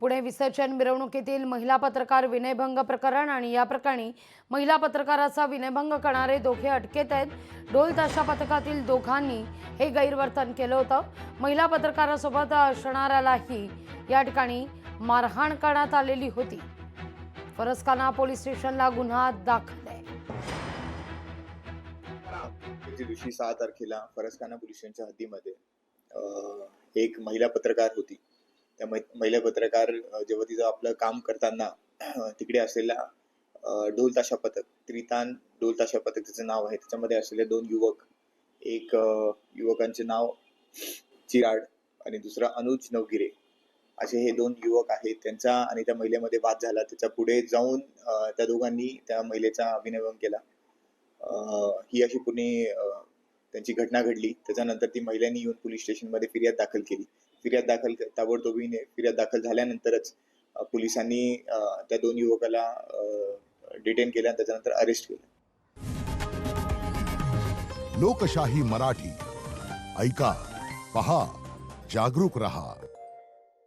पुणे विसर्जन मिरवणुकीतील महिला पत्रकार विनयभंग प्रकरण आणि या प्रकरणी महिला पत्रकाराचा विनयभंग करणारे दोघे अटकेत आहेत। ढोल ताशा पथकातील दोघांनी हे गैरवर्तन केलं होतं। महिला पत्रकारासोबत असणाऱ्यालाही या ठिकाणी मारहाण करण्यात आलेली होती। फरसखाना पोलीस स्टेशनला गुन्हा दाखल आहे। दिवशी 6 तारखेला फरसखाना पोलीस स्टेशनच्या हद्दीमध्ये एक महिला पत्रकार होती। त्या महिला पत्रकार जेव्हा तिचं आपलं काम करताना तिकडे असलेला ढोल ताशा पथक, त्रितान ढोल ताशा पथक त्याचं नाव आहे, त्याच्यामध्ये असलेले 2 युवक, एक युवकांचे नाव चिराड आणि दुसरा अनुज नवगिरे असे हे 2 युवक आहेत। त्यांचा आणि त्या महिलेमध्ये वाद झाला। त्याच्या पुढे जाऊन त्या दोघांनी त्या महिलेचा विनयभंग केला। ही अशी पुणे त्यांची घटना घडली। त्याच्यानंतर ती महिलांनी येऊन पोलीस स्टेशनमध्ये फिर्याद दाखल केली। ताबडतोबीने फिर्याद दाखल झाल्यानंतरच पोलिसांनी त्या 2 युवकाला डिटेन केलं आणि त्याच्यानंतर अरेस्ट केलं। लोकशाही मराठी ऐका, पहा, जागरूक रहा।